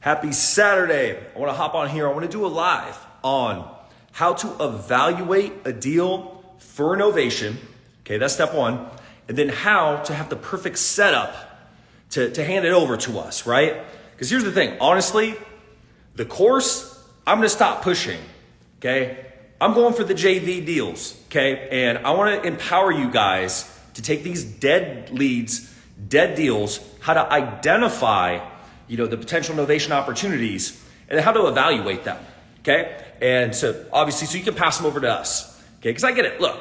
Happy Saturday. I want to hop on here. I want to do a live on how to evaluate a deal for a novation. Okay, that's step one. And then how to have the perfect setup to hand it over to us, right? Because here's the thing. Honestly, the course, I'm going to stop pushing, okay? I'm going for the JV deals, okay? And I want to empower you guys to take these dead leads, dead deals, how to identify the potential novation opportunities and how to evaluate them, okay? And so obviously, so you can pass them over to us, okay? Because I get it. Look,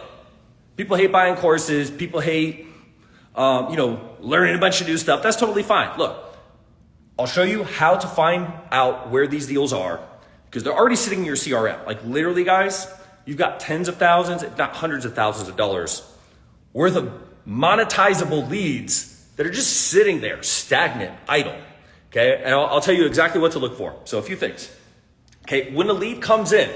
people hate buying courses. People hate, learning a bunch of new stuff. That's totally fine. Look, I'll show you how to find out where these deals are because they're already sitting in your CRM. Like literally, guys, you've got tens of thousands, if not hundreds of thousands of dollars worth of monetizable leads that are just sitting there, stagnant, idle. Okay, and I'll tell you exactly what to look for. So a few things. Okay, when a lead comes in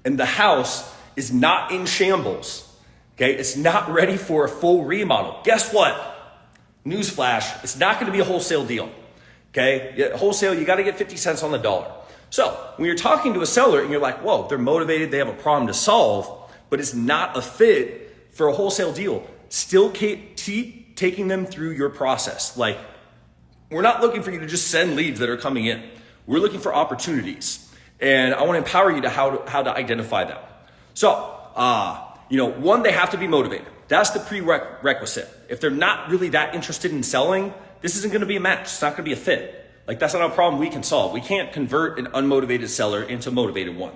and the house is not in shambles, okay, it's not ready for a full remodel. Guess what? Newsflash, it's not gonna be a wholesale deal. Okay, wholesale, you gotta get 50 cents on the dollar. So when you're talking to a seller and you're like, whoa, they're motivated, they have a problem to solve, but it's not a fit for a wholesale deal, still keep taking them through your process. Like, we're not looking for you to just send leads that are coming in. We're looking for opportunities. And I want to empower you to how to identify them. So, one, they have to be motivated. That's the prerequisite. If they're not really that interested in selling, this isn't going to be a match. It's not going to be a fit. Like, that's not a problem we can solve. We can't convert an unmotivated seller into a motivated one.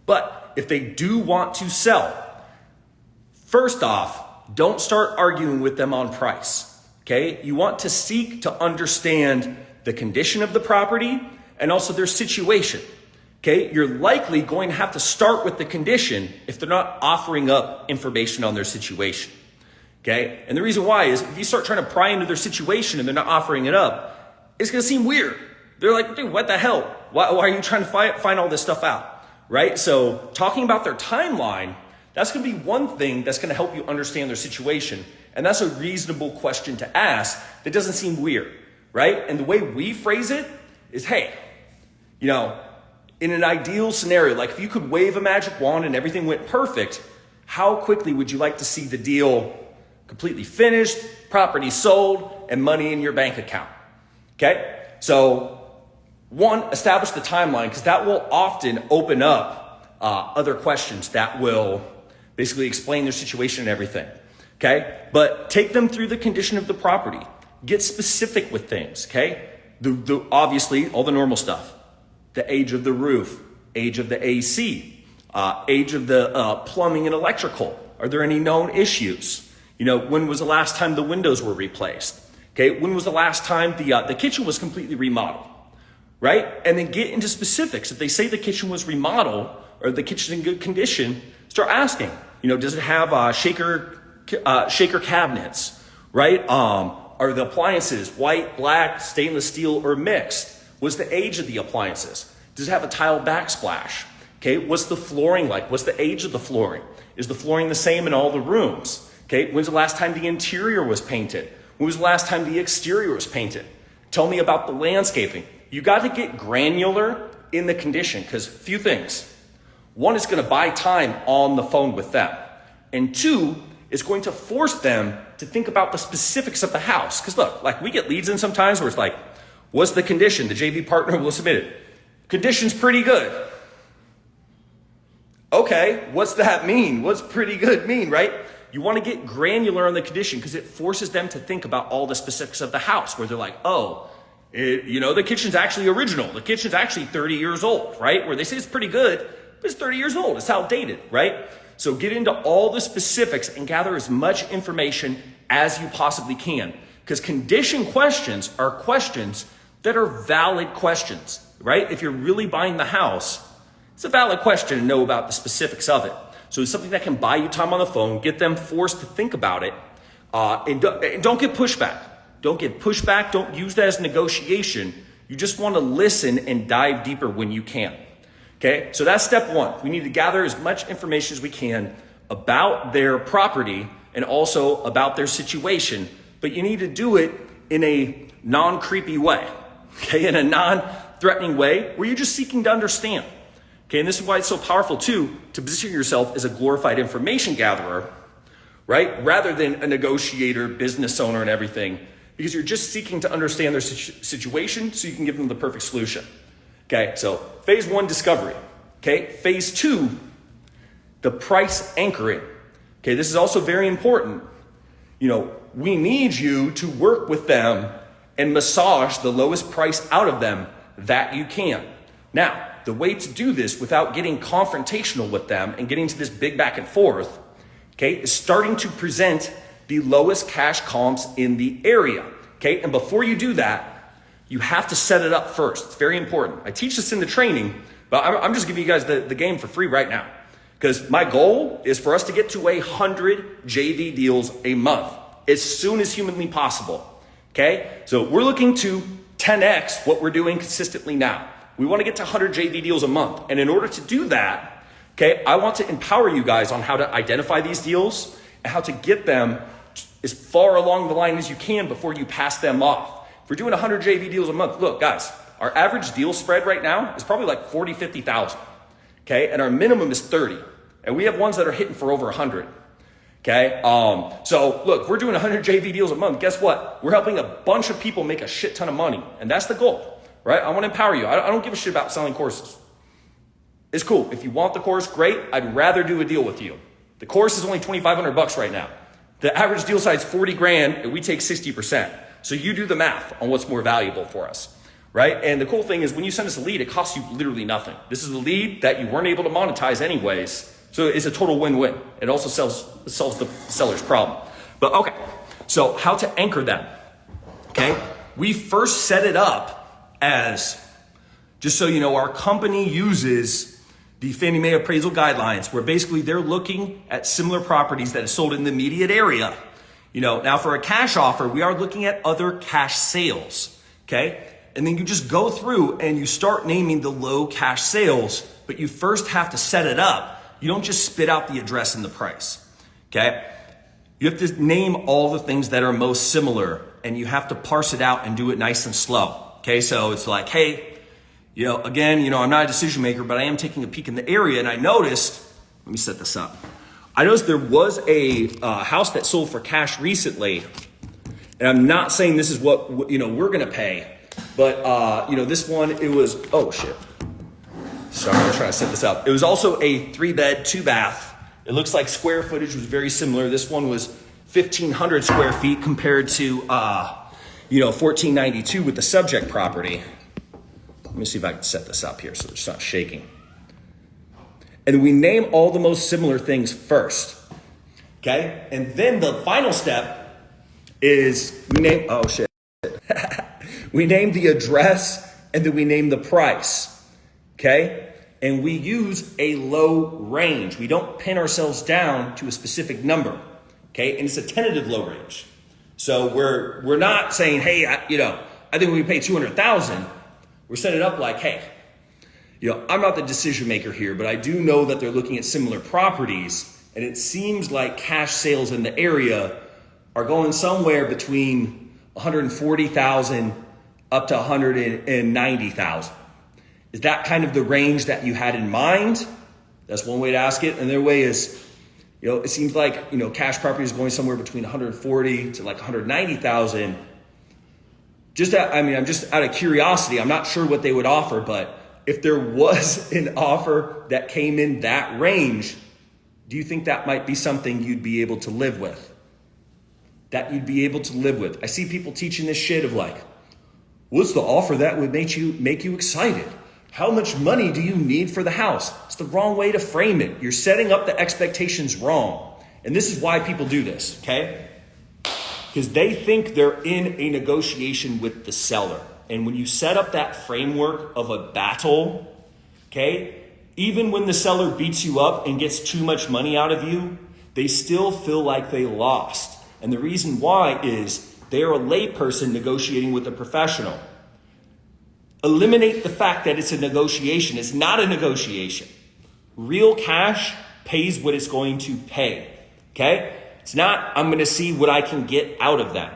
But if they do want to sell, first off, don't start arguing with them on price. Okay, you want to seek to understand the condition of the property and also their situation. Okay, you're likely going to have to start with the condition if they're not offering up information on their situation. Okay, and the reason why is if you start trying to pry into their situation and they're not offering it up, it's going to seem weird. They're like, dude, what the hell? Why are you trying to find all this stuff out? Right? So talking about their timeline, that's going to be one thing that's going to help you understand their situation. And that's a reasonable question to ask that doesn't seem weird, right? And the way we phrase it is, hey, in an ideal scenario, like if you could wave a magic wand and everything went perfect, how quickly would you like to see the deal completely finished, property sold, and money in your bank account? Okay? So one, establish the timeline because that will often open up other questions that will basically explain their situation and everything. Okay, but take them through the condition of the property. Get specific with things, okay? Obviously, all the normal stuff. The age of the roof, age of the AC, age of the plumbing and electrical. Are there any known issues? When was the last time the windows were replaced? Okay, when was the last time the kitchen was completely remodeled? Right? And then get into specifics. If they say the kitchen was remodeled or the kitchen's in good condition, start asking, does it have shaker cabinets, right? Are the appliances white, black, stainless steel, or mixed? What's the age of the appliances? Does it have a tile backsplash? Okay, what's the flooring like? What's the age of the flooring? Is the flooring the same in all the rooms? Okay, when's the last time the interior was painted? When was the last time the exterior was painted? Tell me about the landscaping. You got to get granular in the condition because few things. One, is going to buy time on the phone with them. And two, is going to force them to think about the specifics of the house. Because look, like we get leads in sometimes where it's like, what's the condition? The JV partner will submit it. Condition's pretty good. Okay, what's that mean? What's pretty good mean, right? You want to get granular on the condition because it forces them to think about all the specifics of the house where they're like, the kitchen's actually original. The kitchen's actually 30 years old, right? Where they say it's pretty good, but it's 30 years old. It's outdated, right? So get into all the specifics and gather as much information as you possibly can. Because condition questions are questions that are valid questions, right? If you're really buying the house, it's a valid question to know about the specifics of it. So it's something that can buy you time on the phone, get them forced to think about it, and don't get pushback. Don't get pushback. Don't use that as negotiation. You just want to listen and dive deeper when you can. Okay, so that's step one. We need to gather as much information as we can about their property and also about their situation, but you need to do it in a non-creepy way, okay, in a threatening way where you're just seeking to understand. Okay, and this is why it's so powerful too, to position yourself as a glorified information gatherer, right? Rather than a negotiator, business owner, and everything, because you're just seeking to understand their situation so you can give them the perfect solution. Okay, so phase one, discovery. Okay, phase two, the price anchoring. Okay, this is also very important. We need you to work with them and massage the lowest price out of them that you can. Now, the way to do this without getting confrontational with them and getting to this big back and forth, okay, is starting to present the lowest cash comps in the area. Okay, and before you do that, you have to set it up first. It's very important. I teach this in the training, but I'm just giving you guys the game for free right now. Because my goal is for us to get to 100 JV deals a month as soon as humanly possible. Okay, so we're looking to 10x what we're doing consistently now. We want to get to 100 JV deals a month. And in order to do that, okay, I want to empower you guys on how to identify these deals and how to get them as far along the line as you can before you pass them off. If we're doing 100 JV deals a month, look, guys, our average deal spread right now is probably like 40, 50,000. Okay, and our minimum is 30. And we have ones that are hitting for over 100. Okay, so look, we're doing 100 JV deals a month. Guess what? We're helping a bunch of people make a shit ton of money. And that's the goal, right? I want to empower you. I don't give a shit about selling courses. It's cool. If you want the course, great. I'd rather do a deal with you. The course is only $2,500 right now. The average deal size is 40 grand and we take 60%. So you do the math on what's more valuable for us, right? And the cool thing is when you send us a lead, it costs you literally nothing. This is a lead that you weren't able to monetize anyways. So it's a total win-win. It also solves the seller's problem. But okay, so how to anchor them, okay? We first set it up as, just so you know, our company uses the Fannie Mae appraisal guidelines where basically they're looking at similar properties that are sold in the immediate area. Now for a cash offer, we are looking at other cash sales, okay? And then you just go through and you start naming the low cash sales, but you first have to set it up. You don't just spit out the address and the price, okay? You have to name all the things that are most similar and you have to parse it out and do it nice and slow, okay? So it's like, hey, again, I'm not a decision maker, but I am taking a peek in the area and I noticed, let me set this up. I noticed there was a house that sold for cash recently, and I'm not saying this is what, we're gonna pay, but this one, it was, oh shit. Sorry, I'm trying to set this up. It was also a 3-bed, 2-bath. It looks like square footage was very similar. This one was 1,500 square feet compared to, 1,492 with the subject property. Let me see if I can set this up here so it's not shaking. And we name all the most similar things first, okay? And then the final step is we name, oh shit. We name the address and then we name the price. Okay? And we use a low range. We don't pin ourselves down to a specific number. Okay? And it's a tentative low range. So we're not saying, hey, I think we pay 200,000. We're setting it up like, hey, I'm not the decision maker here, but I do know that they're looking at similar properties, and it seems like cash sales in the area are going somewhere between 140,000 up to 190,000. Is that kind of the range that you had in mind? That's one way to ask it. Another way is, it seems like, cash property is going somewhere between 140 to like 190,000. I'm just out of curiosity. I'm not sure what they would offer, but if there was an offer that came in that range, do you think that might be something you'd be able to live with? That you'd be able to live with. I see people teaching this shit of like, what's the offer that would make you excited? How much money do you need for the house? It's the wrong way to frame it. You're setting up the expectations wrong. And this is why people do this, okay? Because they think they're in a negotiation with the seller. And when you set up that framework of a battle, okay, even when the seller beats you up and gets too much money out of you, they still feel like they lost. And the reason why is they're a layperson negotiating with a professional. Eliminate the fact that it's a negotiation. It's not a negotiation. Real cash pays what it's going to pay, okay? It's not, I'm going to see what I can get out of that.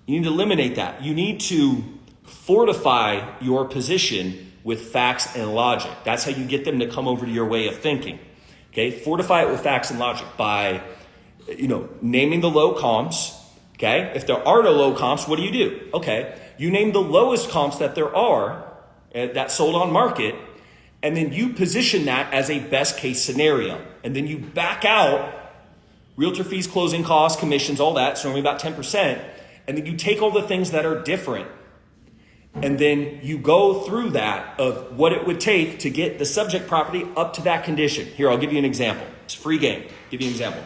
You need to eliminate that. You need to fortify your position with facts and logic. That's how you get them to come over to your way of thinking. Okay, fortify it with facts and logic by, naming the low comps. Okay, if there are no low comps, what do? Okay, you name the lowest comps that there are that sold on market, and then you position that as a best case scenario. And then you back out realtor fees, closing costs, commissions, all that. So normally about 10%. And then you take all the things that are different. And then you go through that of what it would take to get the subject property up to that condition. Here, I'll give you an example. It's free game. Give you an example.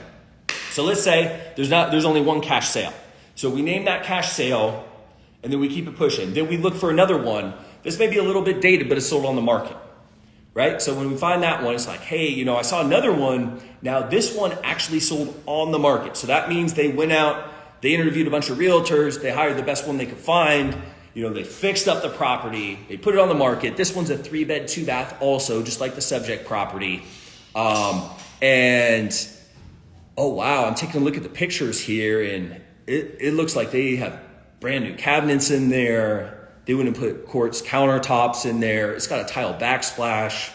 So let's say there's only one cash sale. So we name that cash sale, and then we keep it pushing. Then we look for another one. This may be a little bit dated, but it's sold on the market, right? So when we find that one, it's like, hey, I saw another one. Now this one actually sold on the market. So that means they went out, they interviewed a bunch of realtors, they hired the best one they could find. They fixed up the property, they put it on the market. This one's a 3-bed, 2-bath also, just like the subject property. And oh wow, I'm taking a look at the pictures here, and it looks like they have brand new cabinets in there. They wouldn't put quartz countertops in there. It's got a tile backsplash.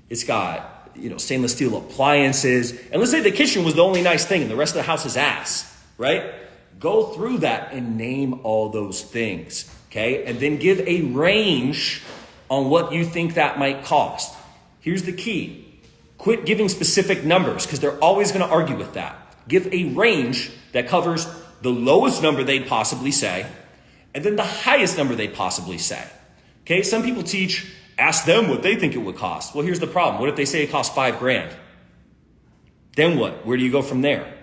It's got, stainless steel appliances. And let's say the kitchen was the only nice thing and the rest of the house is ass, right? Go through that and name all those things, okay? And then give a range on what you think that might cost. Here's the key. Quit giving specific numbers because they're always going to argue with that. Give a range that covers the lowest number they'd possibly say and then the highest number they'd possibly say. Okay, some people teach, ask them what they think it would cost. Well, here's the problem. What if they say it costs $5,000? Then what? Where do you go from there?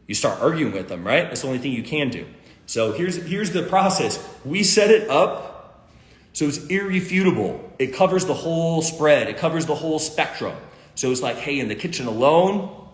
You start arguing with them, right? That's the only thing you can do. So here's the process. We set it up so it's irrefutable. It covers the whole spread. It covers the whole spectrum. So it's like, hey, in the kitchen alone,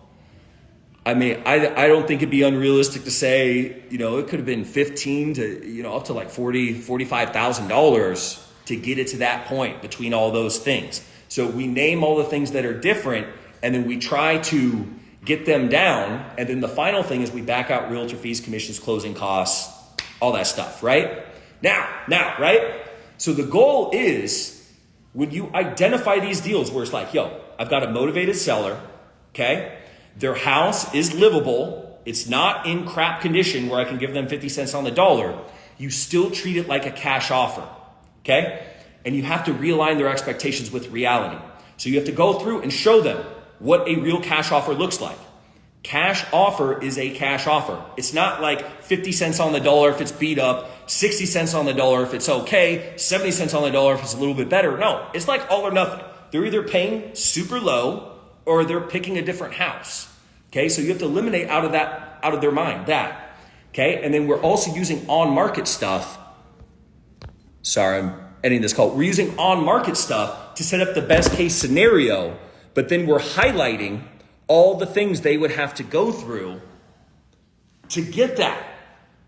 I don't think it'd be unrealistic to say, it could have been $15,000 to, up to like $40,000, $45,000 to get it to that point between all those things. So we name all the things that are different, and then we try to get them down. And then the final thing is we back out realtor fees, commissions, closing costs, all that stuff, right? Now, right? So the goal is when you identify these deals where it's like, I've got a motivated seller, okay? Their house is livable. It's not in crap condition where I can give them 50 cents on the dollar. You still treat it like a cash offer, okay? And you have to realign their expectations with reality. So you have to go through and show them what a real cash offer looks like. Cash offer is a cash offer. It's not like 50 cents on the dollar if it's beat up, 60 cents on the dollar if it's okay, 70 cents on the dollar if it's a little bit better. No, it's like all or nothing. They're either paying super low or they're picking a different house. Okay, so you have to eliminate out of their mind that. Okay, and then we're also using on-market stuff. Sorry, I'm ending this call. We're using on-market stuff to set up the best case scenario, but then we're highlighting all the things they would have to go through to get that.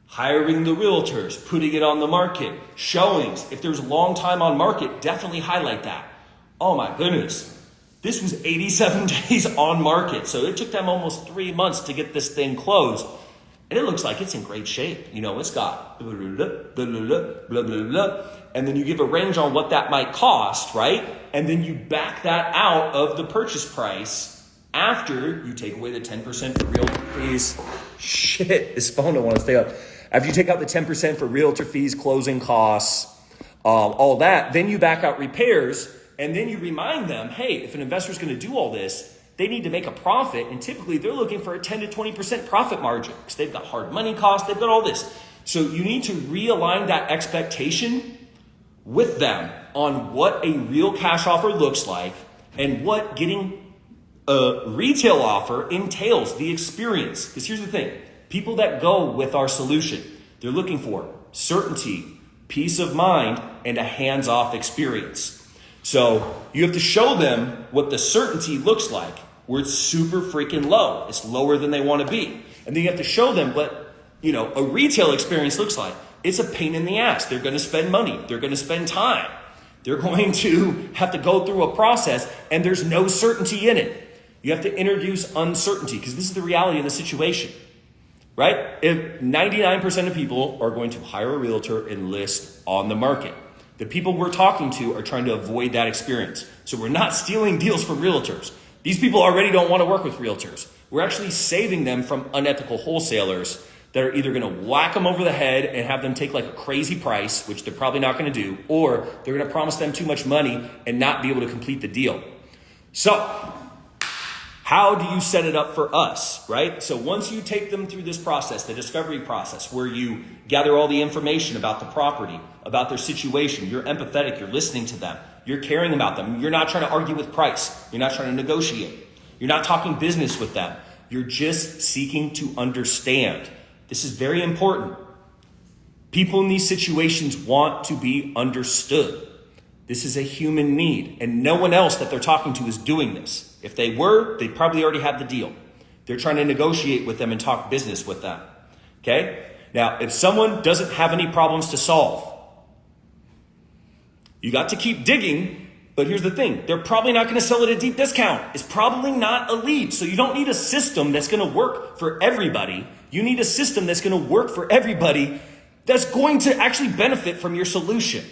Hiring the realtors, putting it on the market, showings. If there's a long time on market, definitely highlight that. Oh my goodness. This was 87 days on market. So it took them almost 3 months to get this thing closed. And it looks like it's in great shape. It's got blah, blah, blah, blah, blah, blah, blah. And then you give a range on what that might cost, right? And then you back that out of the purchase price after you take away the 10% for realtor fees. Shit, this phone don't want to stay up. After you take out the 10% for realtor fees, closing costs, all that, then you back out repairs. And then you remind them, hey, if an investor is going to do all this, they need to make a profit. And typically they're looking for a 10 to 20% profit margin because they've got hard money costs. They've got all this. So you need to realign that expectation with them on what a real cash offer looks like and what getting a retail offer entails, the experience. Because here's the thing. People that go with our solution, they're looking for certainty, peace of mind, and a hands-off experience. So you have to show them what the certainty looks like, where it's super freaking low. It's lower than they want to be. And then you have to show them what, a retail experience looks like. It's a pain in the ass. They're going to spend money. They're going to spend time. They're going to have to go through a process, and there's no certainty in it. You have to introduce uncertainty because this is the reality of the situation. right? If 99% of people are going to hire a realtor and list on the market, the people we're talking to are trying to avoid that experience. So we're not stealing deals from realtors. These people already don't want to work with realtors. We're actually saving them from unethical wholesalers that are either going to whack them over the head and have them take like a crazy price, which they're probably not going to do, or they're going to promise them too much money and not be able to complete the deal. So how do you set it up for us, right? So once you take them through this process, the discovery process, where you gather all the information about the property, about their situation, you're empathetic, you're listening to them, you're caring about them, you're not trying to argue with price, you're not trying to negotiate, you're not talking business with them, you're just seeking to understand. This is very important. People in these situations want to be understood. This is a human need, and no one else that they're talking to is doing this. If they were, they probably already had the deal. They're trying to negotiate with them and talk business with them. Okay? Now, if someone doesn't have any problems to solve, you got to keep digging, but here's the thing. They're probably not going to sell at a deep discount. It's probably not a lead. So you don't need a system that's going to work for everybody. You need a system that's going to work for everybody that's going to actually benefit from your solution.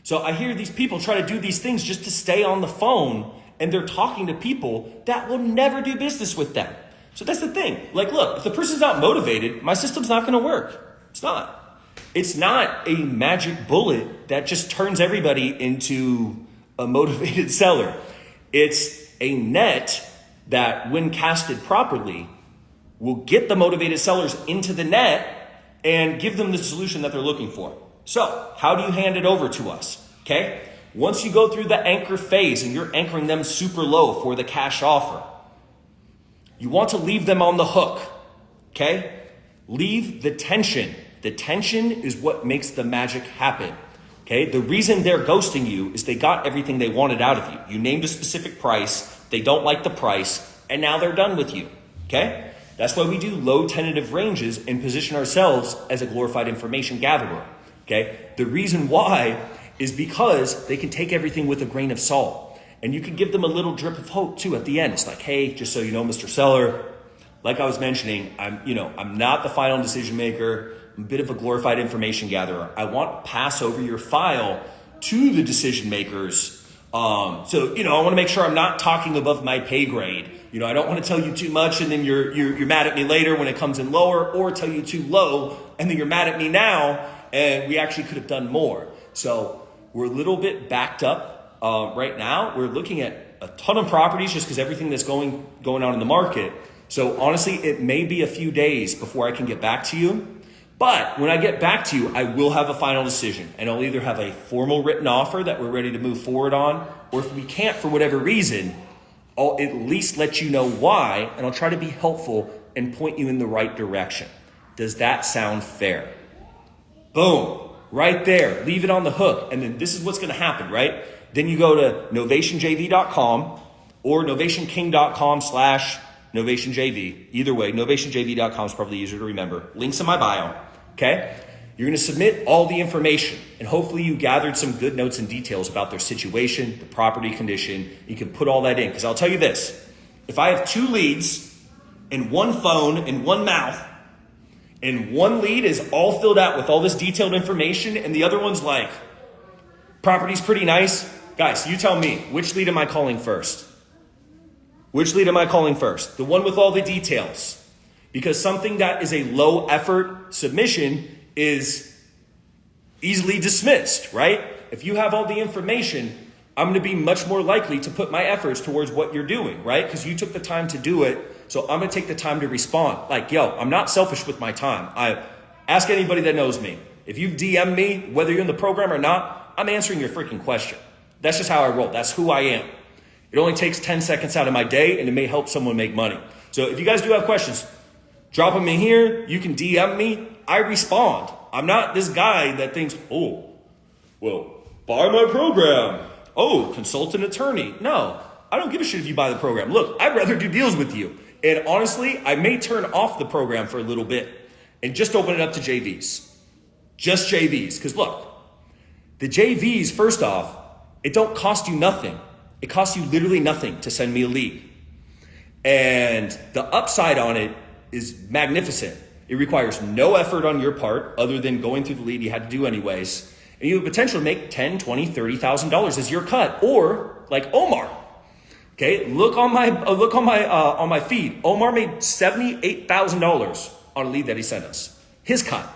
So I hear these people try to do these things just to stay on the phone, and they're talking to people that will never do business with them. So that's the thing. Like, look, if the person's not motivated, my system's not going to work. It's not. It's not a magic bullet that just turns everybody into a motivated seller. It's a net that, when casted properly, will get the motivated sellers into the net and give them the solution that they're looking for. So how do you hand it over to us? Okay. Once you go through the anchor phase and you're anchoring them super low for the cash offer, you want to leave them on the hook. Okay. Leave the tension. The tension is what makes the magic happen. Okay. The reason they're ghosting you is they got everything they wanted out of you. You named a specific price. They don't like the price, and now they're done with you. Okay. That's why we do low tentative ranges and position ourselves as a glorified information gatherer. Okay. The reason why is because they can take everything with a grain of salt, and you can give them a little drip of hope too at the end. It's like, hey, just so you know, Mr. Seller, like I was mentioning, I'm not the final decision maker. I'm a bit of a glorified information gatherer. I want to pass over your file to the decision makers. I want to make sure I'm not talking above my pay grade. I don't want to tell you too much and then you're mad at me later when it comes in lower, or tell you too low and then you're mad at me now and we actually could have done more. So we're a little bit backed up right now. We're looking at a ton of properties just because everything that's going on in the market. So honestly, it may be a few days before I can get back to you. But when I get back to you, I will have a final decision, and I'll either have a formal written offer that we're ready to move forward on, or if we can't for whatever reason, I'll at least let you know why, and I'll try to be helpful and point you in the right direction. Does that sound fair? Boom. Right there. Leave it on the hook. And then this is what's going to happen, right? Then you go to novationjv.com or novationking.com/novationjv. Either way, novationjv.com is probably easier to remember. Links in my bio. Okay? You're going to submit all the information, and hopefully you gathered some good notes and details about their situation, the property condition. You can put all that in, because I'll tell you this. If I have 2 leads and 1 phone and 1 mouth, and 1 lead is all filled out with all this detailed information, and the other one's like, property's pretty nice. Guys, you tell me, which lead am I calling first? Which lead am I calling first? The one with all the details. Because something that is a low effort submission is easily dismissed, right? If you have all the information, I'm going to be much more likely to put my efforts towards what you're doing, right? Because you took the time to do it. So I'm going to take the time to respond. Like, I'm not selfish with my time. I ask anybody that knows me. If you've DM'd me, whether you're in the program or not, I'm answering your freaking question. That's just how I roll. That's who I am. It only takes 10 seconds out of my day, and it may help someone make money. So if you guys do have questions, drop them in here. You can DM me. I respond. I'm not this guy that thinks, buy my program. Consult an attorney. No, I don't give a shit if you buy the program. Look, I'd rather do deals with you. And honestly, I may turn off the program for a little bit and just open it up to JVs. Just JVs. Because look, the JVs, first off, it don't cost you nothing. It costs you literally nothing to send me a lead. And the upside on it is magnificent. It requires no effort on your part other than going through the lead you had to do anyways. And you have potential to make $10, $20, $30,000 as your cut. Or like Omar. Okay, look on my feed. Omar made $78,000 on a lead that he sent us. His cut.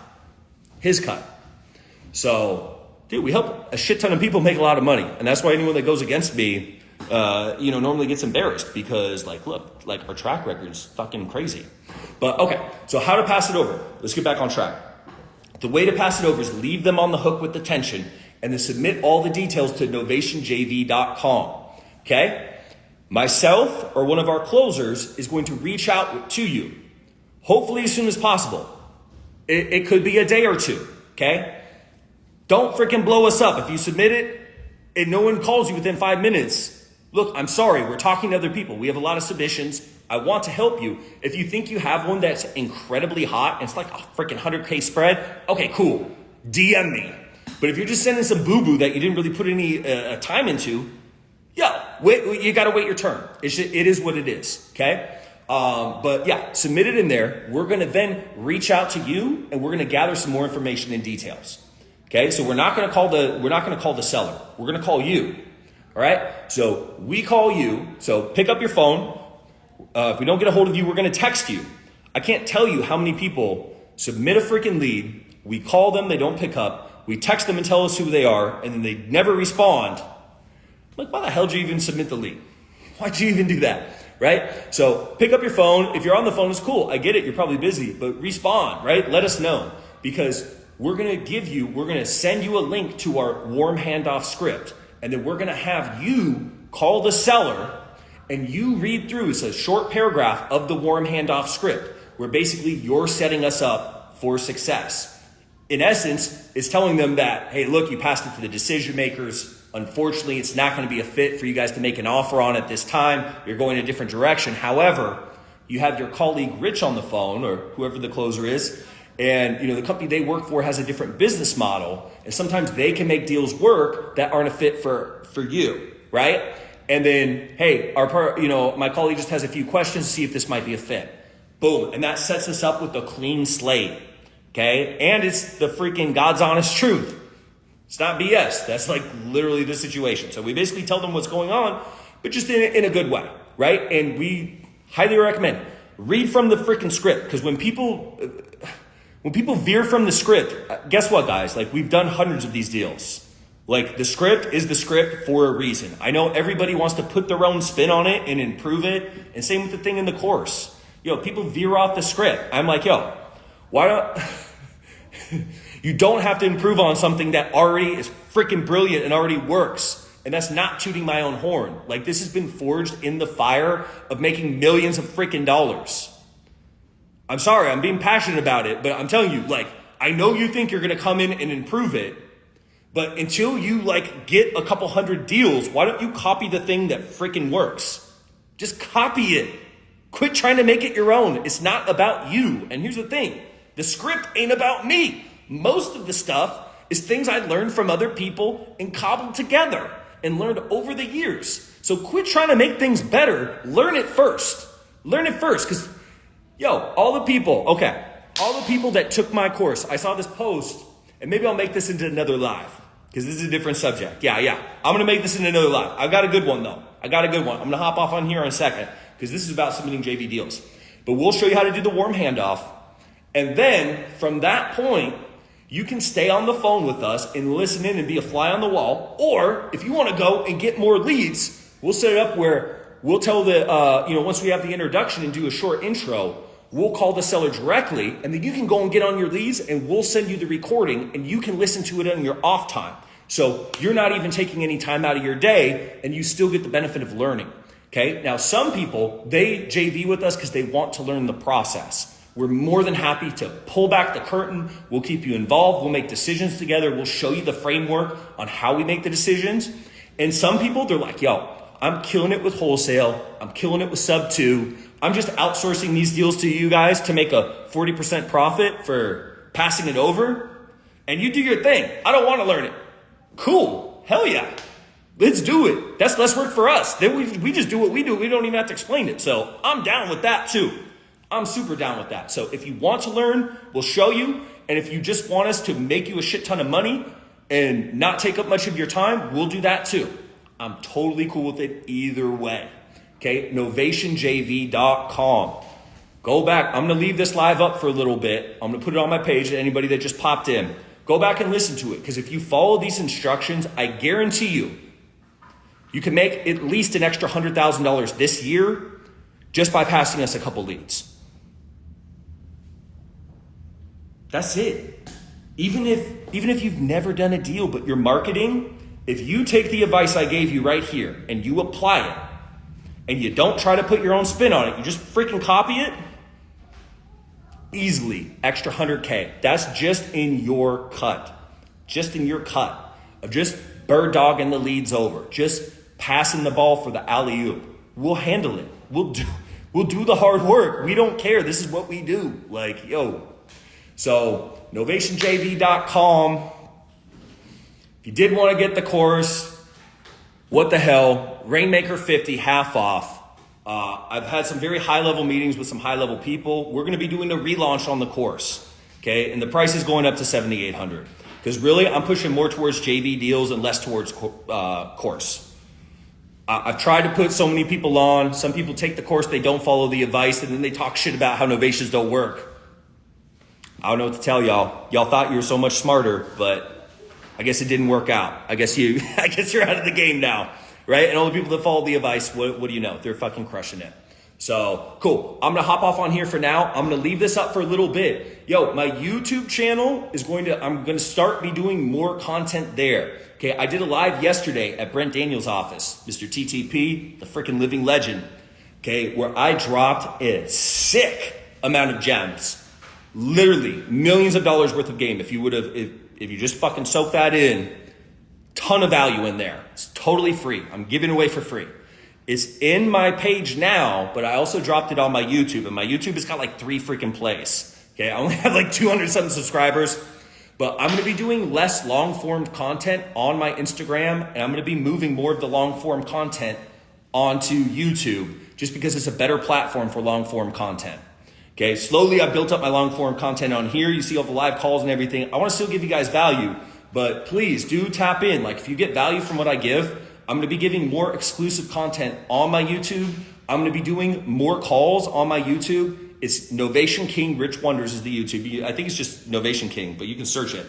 So, dude, we help a shit ton of people make a lot of money. And that's why anyone that goes against me, normally gets embarrassed because look, our track record's fucking crazy. But okay, so how to pass it over? Let's get back on track. The way to pass it over is leave them on the hook with the tension and then submit all the details to novationjv.com. Okay? Myself or one of our closers is going to reach out to you, hopefully as soon as possible. It could be a day or two. Okay? Don't freaking blow us up. If you submit it and no one calls you within 5 minutes, look, I'm sorry, we're talking to other people. We have a lot of submissions. I want to help you. If you think you have one that's incredibly hot and it's like a freaking 100K spread, okay, cool. DM me. But if you're just sending some boo-boo that you didn't really put any time into, wait, you got to wait your turn. It is what it is, okay? But yeah, submit it in there. We're going to then reach out to you and we're going to gather some more information and details. Okay? So we're not going to call the seller. We're going to call you. All right? So we call you. So pick up your phone. If we don't get a hold of you, we're going to text you. I can't tell you how many people submit a freaking lead. We call them. They don't pick up. We text them and tell us who they are. And then they never respond. Like, why the hell did you even submit the lead? Why'd you even do that? Right? So pick up your phone. If you're on the phone, it's cool. I get it. You're probably busy, but respond, right? Let us know because we're going to send you a link to our warm handoff script. And then we're going to have you call the seller and you read through. It's a short paragraph of the warm handoff script where basically you're setting us up for success. In essence, it's telling them that, hey, look, you passed it to the decision makers. Unfortunately, it's not going to be a fit for you guys to make an offer on at this time. You're going a different direction. However, you have your colleague Rich on the phone or whoever the closer is. And the company they work for has a different business model. And sometimes they can make deals work that aren't a fit for you, right? And then, hey, my colleague just has a few questions to see if this might be a fit. Boom. And that sets us up with a clean slate. Okay? And it's the freaking God's honest truth. It's not BS. That's literally the situation. So we basically tell them what's going on, but just in a good way, right? And we highly recommend read from the freaking script because when people veer from the script, guess what, guys? We've done hundreds of these deals. The script is the script for a reason. I know everybody wants to put their own spin on it and improve it. And same with the thing in the course. People veer off the script. I'm like, why don't... You don't have to improve on something that already is freaking brilliant and already works. And that's not tooting my own horn. This has been forged in the fire of making millions of freaking dollars. I'm sorry, I'm being passionate about it, but I'm telling you, I know you think you're going to come in and improve it, but until you get a couple hundred deals, why don't you copy the thing that freaking works? Just copy it. Quit trying to make it your own. It's not about you. And here's the thing. The script ain't about me. Most of the stuff is things I learned from other people and cobbled together and learned over the years. So quit trying to make things better. Learn it first. Because, all the people that took my course, I saw this post, and maybe I'll make this into another live because this is a different subject. Yeah. I'm going to make this into another live. I've got a good one, though. I'm going to hop off on here in a second because this is about submitting JV deals. But we'll show you how to do the warm handoff. And then from that point, you can stay on the phone with us and listen in and be a fly on the wall. Or if you want to go and get more leads, we'll set it up where we'll tell once we have the introduction and do a short intro, we'll call the seller directly and then you can go and get on your leads and we'll send you the recording and you can listen to it on your off time. So you're not even taking any time out of your day and you still get the benefit of learning. Okay. Now, some people, they JV with us because they want to learn the process. We're more than happy to pull back the curtain. We'll keep you involved. We'll make decisions together. We'll show you the framework on how we make the decisions. And some people, they're like, I'm killing it with wholesale. I'm killing it with sub 2. I'm just outsourcing these deals to you guys to make a 40% profit for passing it over. And you do your thing. I don't want to learn it. Cool. Hell yeah. Let's do it. That's less work for us. Then we just do what we do. We don't even have to explain it. So I'm down with that too. I'm super down with that. So if you want to learn, we'll show you. And if you just want us to make you a shit ton of money and not take up much of your time, we'll do that too. I'm totally cool with it either way. Okay, novationjv.com. Go back. I'm going to leave this live up for a little bit. I'm going to put it on my page to anybody that just popped in. Go back and listen to it, because if you follow these instructions, I guarantee you, you can make at least an extra $100,000 this year just by passing us a couple leads. That's it. Even if you've never done a deal, but you're marketing, if you take the advice I gave you right here and you apply it, and you don't try to put your own spin on it, you just freaking copy it, easily extra 100K. That's just in your cut. Just in your cut of just bird dogging the leads over, just passing the ball for the alley-oop. We'll handle it. We'll do the hard work. We don't care. This is what we do. Like, yo. So, novationjv.com. If you did want to get the course, what the hell? Rainmaker 50, half off. I've had some very high-level meetings with some high-level people. We're going to be doing a relaunch on the course, okay? And the price is going up to $7,800. Because really, I'm pushing more towards JV deals and less towards course. I've tried to put so many people on. Some people take the course, they don't follow the advice, and then they talk shit about how novations don't work. I don't know what to tell y'all. Y'all thought you were so much smarter, but I guess it didn't work out. I guess you're out of the game now. Right? And all the people that follow the advice, what do you know? They're fucking crushing it. So, cool. I'm going to hop off on here for now. I'm going to leave this up for a little bit. Yo, my YouTube channel I'm going to start be doing more content there. Okay, I did a live yesterday at Brent Daniels' office, Mr. TTP, the freaking living legend. Okay, where I dropped a sick amount of gems. Literally millions of dollars worth of game. If you just fucking soak that in, ton of value in there. It's totally free. I'm giving it away for free. It's in my page now, but I also dropped it on my YouTube, and my YouTube has got like 3 freaking plays. Okay, I only have like 200 something subscribers, but I'm going to be doing less long form content on my Instagram, and I'm going to be moving more of the long form content onto YouTube, just because it's a better platform for long form content. Okay, slowly I've built up my long form content on here. You see all the live calls and everything. I want to still give you guys value, but please do tap in. Like, if you get value from what I give, I'm going to be giving more exclusive content on my YouTube. I'm going to be doing more calls on my YouTube. It's Novation King Rich Wonders is the YouTube. I think it's just Novation King, but you can search it.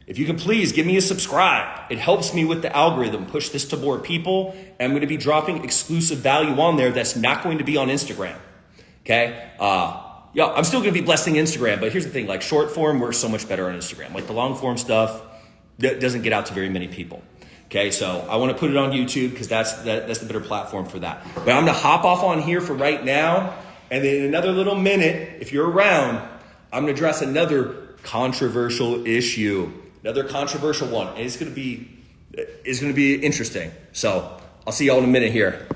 If you can please give me a subscribe. It helps me with the algorithm, push this to more people. And I'm going to be dropping exclusive value on there that's not going to be on Instagram. Okay? Yeah, I'm still going to be blessing Instagram, but here's the thing. Like, short form works so much better on Instagram. Like, the long form stuff that doesn't get out to very many people. Okay, so I want to put it on YouTube because that's the better platform for that. But I'm going to hop off on here for right now. And then in another little minute, if you're around, I'm going to address another controversial issue. Another controversial one. And it's going to be interesting. So I'll see y'all in a minute here.